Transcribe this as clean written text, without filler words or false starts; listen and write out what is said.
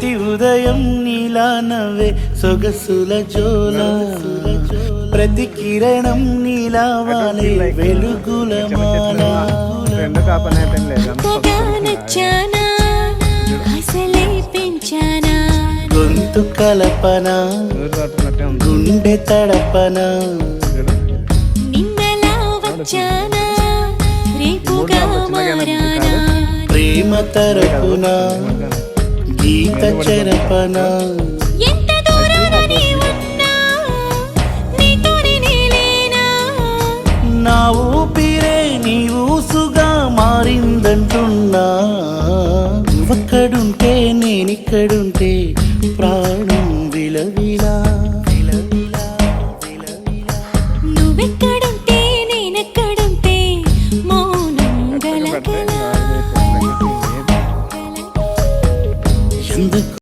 ప్రతి ఉదయం నీలా నవ్వే సొగసుల జోల ప్రతి కిరణం నీలా వాలే వెలుగుల మాల గొంతు కలపన గుండె తడపన ప్రేమ తరపున గీత చెరపన నా ఊపిరే నీ ఊసుగా మారిందంటున్నా నువ్వక్కడుంటే నేనిక్కడుంటే ప్రాణం విలవిలా